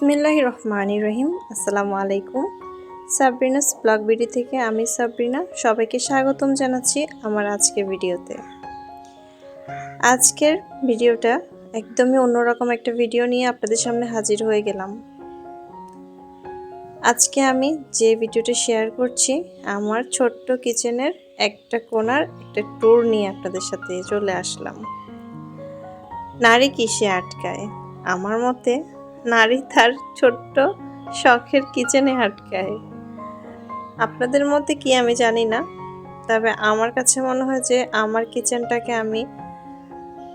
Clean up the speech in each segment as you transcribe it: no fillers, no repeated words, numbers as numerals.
বিসমিল্লাহির রহমানির রহিম। আসসালামু আলাইকুম। সাবরিনাস ব্লগ ভিডিও থেকে আমি সাবরিনা সবাইকে স্বাগতম জানাচ্ছি আমার আজকের ভিডিওতে। আজকের ভিডিওটা একদমই অন্যরকম একটা ভিডিও নিয়ে আপনাদের সামনে হাজির হয়ে গেলাম। আজকে আমি যে ভিডিওটা শেয়ার করছি আমার ছোট্ট কিচেনের একটা কোণার একটা ট্যুর নিয়ে আপনাদের সাথে চলে আসলাম। নারী কিসে আটকায়? আমার মতে নারী তার ছোট্ট শখের কিচেনে আটকায়। আপনাদের মতে কি আমি জানি না, তবে আমার কাছে মনে হয় যে আমার কিচেনটাকে আমি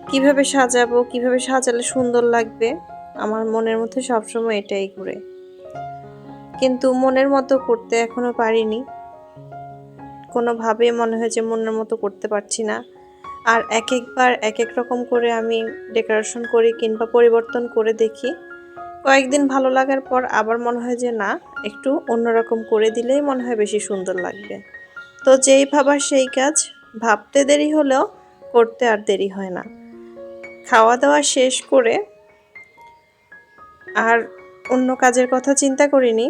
কিভাবে সাজাবো, কিভাবে সাজালে সুন্দর লাগবে, আমার মনের মধ্যে সবসময় এটাই ঘুরে। কিন্তু মনের মতো করতে এখনো পারিনি, কোনোভাবে মনে হয় যে মনের মতো করতে পারছি না। আর এক একবার এক এক রকম করে আমি ডেকোরেশন করি কিংবা পরিবর্তন করে দেখি। কয়েকদিন ভালো লাগার পর আবার মনে হয় যে না, একটু অন্যরকম করে দিলেই মনে হয় বেশি সুন্দর লাগবে। তো যেই ভাবার সেই কাজ, ভাবতে দেরি হলেও করতে আর দেরি হয় না। খাওয়া দাওয়া শেষ করে আর অন্য কাজের কথা চিন্তা করিনি।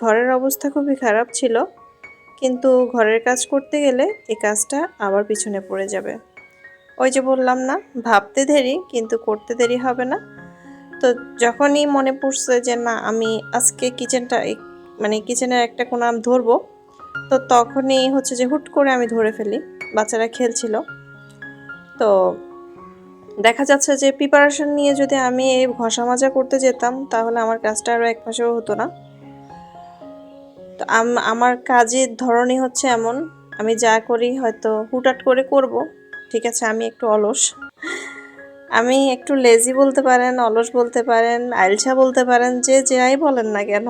ঘরের অবস্থা খুবই খারাপ ছিল, কিন্তু ঘরের কাজ করতে গেলে এই কাজটা আবার পিছনে পড়ে যাবে। ওই যে বললাম না, ভাবতে দেরি কিন্তু করতে দেরি হবে না। তো যখনই মনে পড়ছে যে না, আমি আজকে কিচেনের একটা কোণা ধরবো, তো তখনই হচ্ছে যে হুট করে আমি ধরে ফেলি। বাচ্চারা খেলছিল, তো দেখা যাচ্ছে যে প্রিপারেশন নিয়ে যদি আমি এই ঘষা মাজা করতে যেতাম তাহলে আমার কাজটা আরও এক পাশেও হতো না। তো আমার কাজের ধরনই হচ্ছে এমন, আমি যা করি হয়তো হুটহাট করে করব। ঠিক আছে, আমি একটু অলস, আমি একটু লেজি বলতে পারেন, অলস বলতে পারেন, আইলসা বলতে পারেন, যে যাই বলেন না কেন।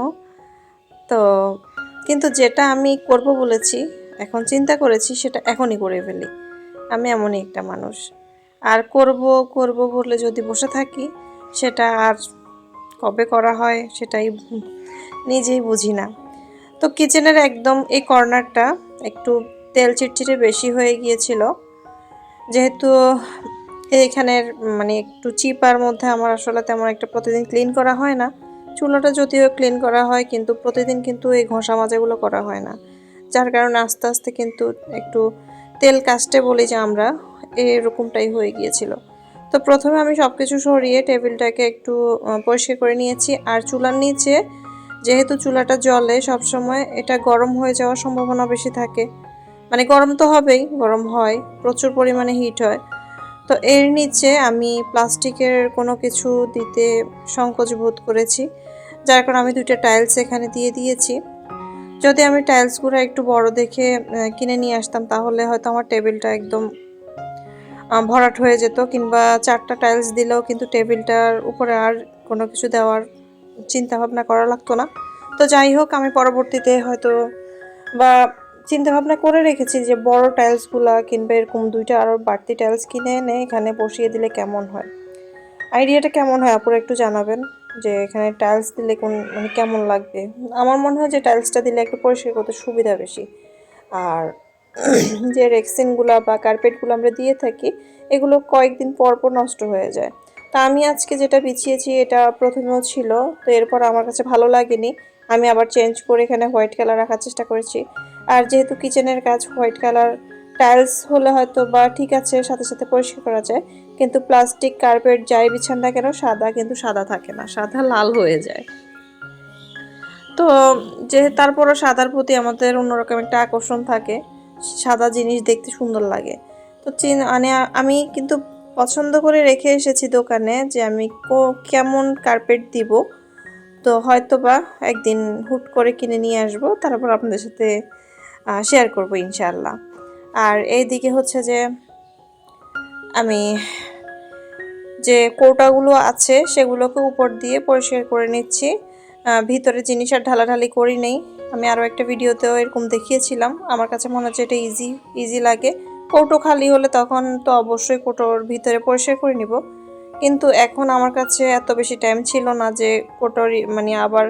তো কিন্তু যেটা আমি করব বলেছি, এখন চিন্তা করেছি, সেটা এখনই করে ফেলি। আমি এমনই একটা মানুষ। আর করব করব বলে যদি বসে থাকি, সেটা আর কবে করা হয় সেটাই নিজেই বুঝি না। তো কিচেনের একদম এই কর্নারটা একটু তেল চিটচিটে বেশি হয়ে গিয়েছিল, যেহেতু এইখানের একটু চিপার মধ্যে আমার আসলে তেমন একটা প্রতিদিন ক্লিন করা হয় না। চুলাটা যদিও ক্লিন করা হয়, কিন্তু প্রতিদিন কিন্তু এই ঘষা মাজাগুলো করা হয় না, যার কারণে আস্তে আস্তে কিন্তু একটু তেল কাস্টে বলি যে আমরা, এরকমটাই হয়ে গিয়েছিল। তো প্রথমে আমি সব কিছু সরিয়ে টেবিলটাকে একটু পরিষ্কার করে নিয়েছি। আর চুলার নিচে যেহেতু চুলাটা জ্বলে সবসময়, এটা গরম হয়ে যাওয়ার সম্ভাবনা বেশি থাকে। গরম তো হবেই, গরম হয়, প্রচুর পরিমাণে হিট হয়। তো এর নিচে আমি প্লাস্টিকের কোনো কিছু দিতে সংকোচ বোধ করেছি, যার কারণে আমি 2টা টাইলস এখানে দিয়ে দিয়েছি। যদি আমি টাইলসগুলো একটু বড় দেখে কিনে নিয়ে আসতাম তাহলে হয়তো আমার টেবিলটা একদম ভরাট হয়ে যেত, কিংবা 4টা টাইলস দিলেও কিন্তু টেবিলটার উপরে আর কোনো কিছু দেওয়ার চিন্তা ভাবনা করা লাগতো না। তো যাই হোক, আমি পরবর্তীতে হয়তো বা চিন্তা ভাবনা করে রেখেছি যে বড় টাইলসগুলা কিংবা এরকম 2টা আরও বাড়তি টাইলস কিনে এনে এখানে বসিয়ে দিলে কেমন হয়। আইডিয়াটা কেমন হয় আপুরা একটু জানাবেন, যে এখানে টাইলস দিলে কেমন লাগবে। আমার মনে হয় যে টাইলসটা দিলে একটু পরিষ্কার করতে সুবিধা বেশি। আর যে রেক্সিনগুলো বা কার্পেটগুলো আমরা দিয়ে থাকি, এগুলো কয়েকদিন পর পর নষ্ট হয়ে যায়। তা আমি আজকে যেটা বিছিয়েছি এটা প্রথমেও ছিল, তো এরপর আমার কাছে ভালো লাগেনি, আমি আবার চেঞ্জ করে এখানে হোয়াইট কালার রাখার চেষ্টা করেছি। আর যেহেতু কিচেনের কাজ, হোয়াইট কালার টাইলস হলে হয়তো বা ঠিক আছে, সাথে সাথে পরিষ্কার করা যায়, কিন্তু প্লাস্টিক কার্পেট যাই বিছান না কেন, সাদা কিন্তু সাদা থাকে না, সাদা লাল হয়ে যায়। তো তারপরও সাদার প্রতি আমাদের অন্যরকম একটা আকর্ষণ থাকে, সাদা জিনিস দেখতে সুন্দর লাগে। তো আমি কিন্তু পছন্দ করে রেখে এসেছি দোকানে যে আমি কেমন কার্পেট দিব। তো হয়তো বা একদিন হুট করে কিনে নিয়ে আসবো, তারপর আপনাদের সাথে শেয়ার করব ইনশাআল্লাহ। আর এইদিকে হচ্ছে যে আমি যে কৌটাগুলো আছে সেগুলোকে উপর দিয়ে পরিষ্কার করে নিচ্ছি। ভিতরে জিনিস আর ঢালাঢালি করি নেই। আমি আরও একটা ভিডিওতেও এরকম দেখিয়েছিলাম, আমার কাছে মনে হচ্ছে এটা ইজি লাগে। কৌটো খালি হলে তখন তো অবশ্যই কৌটোর ভিতরে পরিষ্কার করে নিব, কিন্তু এখন আমার কাছে এত বেশি টাইম ছিল না যে কৌটোর আবার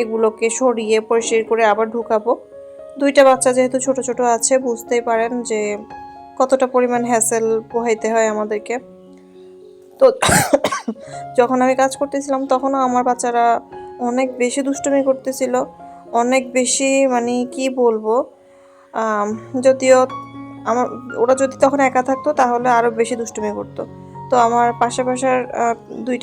এগুলোকে সরিয়ে পরিষ্কার করে আবার ঢুকাবো। 2টা বাচ্চা যেহেতু ছোট ছোট আছে, বুঝতেই পারেন যে কতটা পরিমাণ হ্যাসেল পোহাইতে হয় আমাদেরকে। তো যখন আমি কাজ করতেছিলাম তখনও আমার বাচ্চারা অনেক বেশি দুষ্টুমি করতেছিল, অনেক বেশি, মানে কি বলবো। যদিও আমার ওরা যদি তখন একা থাকতো তাহলে আরও বেশি দুষ্টুমি করতো। তো আমার পাশে পাশার দুই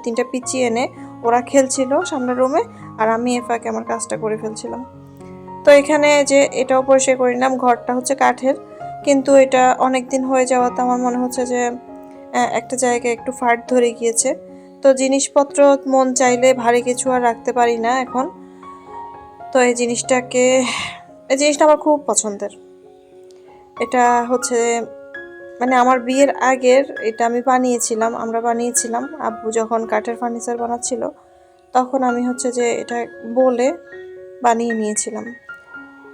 তিনটা পিচ্চি এনে ওরা খেলছিল সামনের রুমে, আর আমি এ ফাঁকে আমার কাজটা করে ফেলছিলাম। তো এখানে যে এটাও পরিষ্কার করে নিলাম। ঘরটা হচ্ছে কাঠের, কিন্তু এটা অনেক দিন হয়ে যাওয়াতে আমার মনে হচ্ছে যে একটা জায়গায় একটু ফাট ধরে গিয়েছে। তো জিনিসপত্র মন চাইলে ভারী কিছু আর রাখতে পারি না এখন। তো এই জিনিসটা আমার খুব পছন্দের। এটা হচ্ছে মানে আমার বিয়ের আগের এটা আমরা বানিয়েছিলাম। আব্বু যখন কাঠের ফার্নিচার বানাচ্ছিল তখন আমি হচ্ছে যে এটা বলে বানিয়ে নিয়েছিলাম।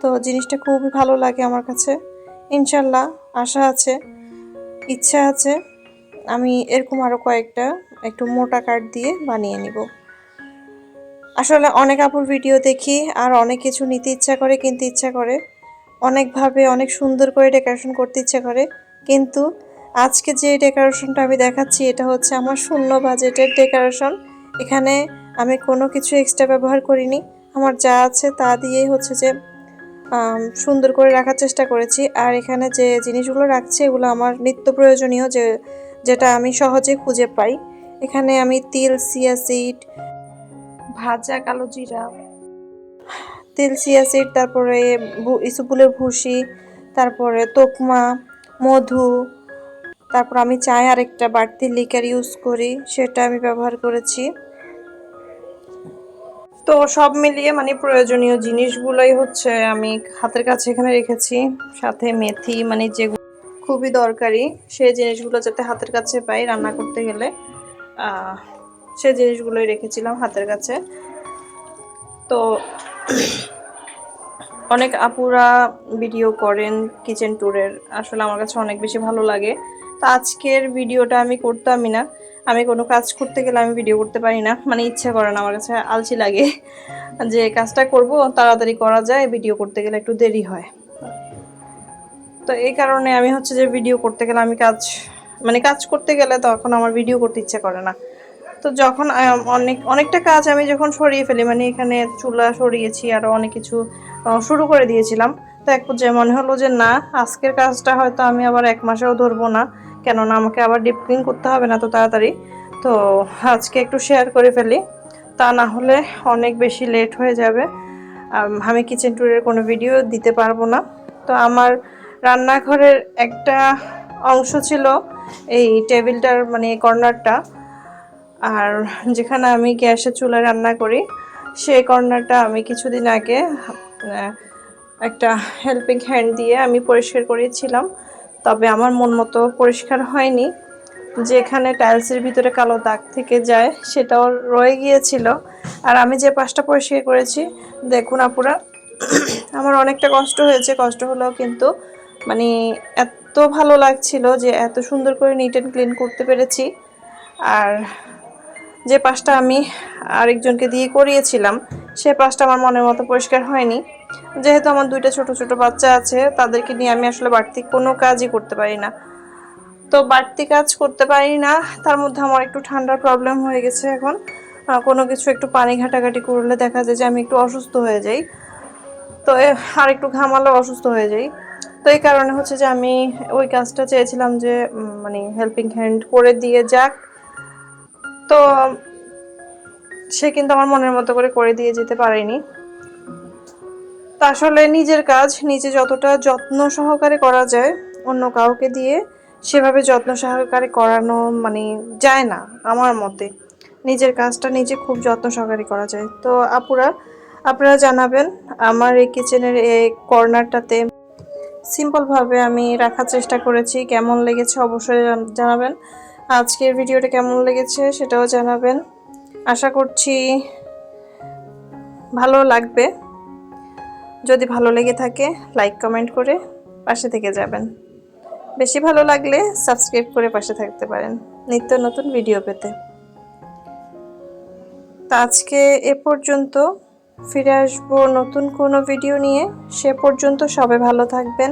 তো জিনিসটা খুবই ভালো লাগে আমার কাছে। ইনশাল্লাহ আশা আছে, ইচ্ছা আছে, আমি এরকম আরও কয়েকটা একটু মোটা কাঠ দিয়ে বানিয়ে নিব। আসলে অনেক আপুর ভিডিও দেখি আর অনেক কিছু নিতে ইচ্ছা করে, কিনতে ইচ্ছা করে, অনেকভাবে অনেক সুন্দর করে ডেকোরেশন করতে ইচ্ছা করে। কিন্তু আজকে যে ডেকোরেশনটা আমি দেখাচ্ছি এটা হচ্ছে আমার শূন্য বাজেটের ডেকোরেশন। এখানে আমি কোনো কিছু এক্সট্রা ব্যবহার করিনি, আমার যা আছে তা দিয়েই হচ্ছে যে সুন্দর করে রাখার চেষ্টা করেছি। আর এখানে যে জিনিসগুলো রাখছি এগুলো আমার নিত্য প্রয়োজনীয়, যেটা আমি সহজে খুঁজে পাই। এখানে আমি তিল, চিয়া সিড, ভাজা কালো জিরা, তারপরে ইসবগুলের ভুসি, তারপরে তোকমা, মধু, তারপর আমি চায়ে আরেকটা বাড়তি লিকার ইউজ করি, সেটা আমি ব্যবহার করেছি। তো সব মিলিয়ে মানে প্রয়োজনীয় জিনিসগুলোই হচ্ছে আমি হাতের কাছে এখানে রেখেছি। সাথে মেথি, মানে যেগুলো খুবই দরকারি সেই জিনিসগুলো যাতে হাতের কাছে পাই রান্না করতে গেলে, সেই জিনিসগুলোই রেখেছিলাম হাতের কাছে। তো অনেক আপুরা ভিডিও করেন কিচেন ট্যুরের, আসলে আমার কাছে অনেক বেশি ভালো লাগে। তো আজকের ভিডিওটা আমি করতামই না। আমি কোনো কাজ করতে গেলে আমি ভিডিও করতে পারি না, মানে ইচ্ছা করে না, আমার কাছে আলসি লাগে। যে কাজটা করব তাড়াতাড়ি করা যায়, ভিডিও করতে গেলে একটু দেরি হয়। তো এই কারণে আমি হচ্ছে যে ভিডিও করতে গেলে কাজ করতে গেলে তখন আমার ভিডিও করতে ইচ্ছা করে না। তো যখন অনেকটা কাজ আমি যখন সরিয়ে ফেলি, মানে এখানে চুলা সরিয়েছি, আরও অনেক কিছু শুরু করে দিয়েছিলাম। তো এক পর্যায়ে মনে হলো যে না, আজকের কাজটা হয়তো আমি আবার 1 মাসেও ধরবো না, কেননা আমাকে আবার ডিপ ক্লিন করতে হবে না তো তাড়াতাড়ি। তো আজকে একটু শেয়ার করে ফেলি, তা না হলে অনেক বেশি লেট হয়ে যাবে, আমি কিচেন ট্যুরের কোনো ভিডিও দিতে পারবো না। তো আমার রান্নাঘরের একটা অংশ ছিল এই টেবিলটার, মানে কর্নারটা, আর যেখানে আমি গ্যাসের চুলায় রান্না করি সেই কর্নারটা আমি কিছুদিন আগে একটা হেল্পিং হ্যান্ড দিয়ে আমি পরিষ্কার করেছিলাম। তবে আমার মন মতো পরিষ্কার হয়নি, যেখানে টাইলসের ভিতরে কালো দাগ থেকে যায় সেটাও রয়ে গিয়েছিল। আর আমি যে পাশটা পরিষ্কার করেছি, দেখুন আপুরা, আমার অনেকটা কষ্ট হয়েছে, কষ্ট হলেও কিন্তু মানে এত ভালো লাগছিল যে এত সুন্দর করে নিট অ্যান্ড ক্লিন করতে পেরেছি। আর যে পাশটা আমি আরেকজনকে দিয়ে করিয়েছিলাম সে পাশটা আমার মনের মতো পরিষ্কার হয়নি, যেহেতু আমার 2টা ছোট ছোট বাচ্চা আছে, তাদেরকে নিয়ে আমি আসলে বাড়তি কোনো কাজই করতে পারি না। তো বাড়তি কাজ করতে পারি না, তার মধ্যে আমার একটু ঠান্ডার প্রবলেম হয়ে গেছে এখন। কোনো কিছু একটু পানি ঘাটাঘাটি করলে দেখা যায় যে আমি একটু অসুস্থ হয়ে যাই, তো আর একটু ঘামালেও অসুস্থ হয়ে যাই। তো এই কারণে হচ্ছে যে আমি ওই কাজটা চেয়েছিলাম যে মানে হেল্পিং হ্যান্ড করে দিয়ে যাক। তো সে কিন্তু আমার মনের মতো করে দিয়ে যেতে পারেনি। তা আসলে নিজের কাজ নিজে যতটা যত্ন সহকারে করা যায়, অন্য কাউকে দিয়ে সেভাবে যত্ন সহকারে করানো মানে যায় না আমার মতে। নিজের কাজটা নিজে খুব যত্ন সহকারে করা যায়। তো আপনারা জানাবেন আমার এই কিচেনের এই কর্নারটাতে সিম্পলভাবে আমি রাখার চেষ্টা করেছি, কেমন লেগেছে অবশ্যই জানাবেন। আজকের ভিডিওটা কেমন লেগেছে সেটাও জানাবেন, আশা করছি ভালো লাগবে। যদি ভালো লেগে থাকে লাইক কমেন্ট করে পাশে থেকে যাবেন, বেশি ভালো লাগলে সাবস্ক্রাইব করে পাশে থাকতে পারেন নিত্য নতুন ভিডিও পেতে। তা আজকে এ পর্যন্ত, ফিরে আসবো নতুন কোনো ভিডিও নিয়ে। সে পর্যন্ত সবাই ভালো থাকবেন।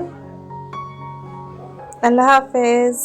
আল্লাহ হাফেজ।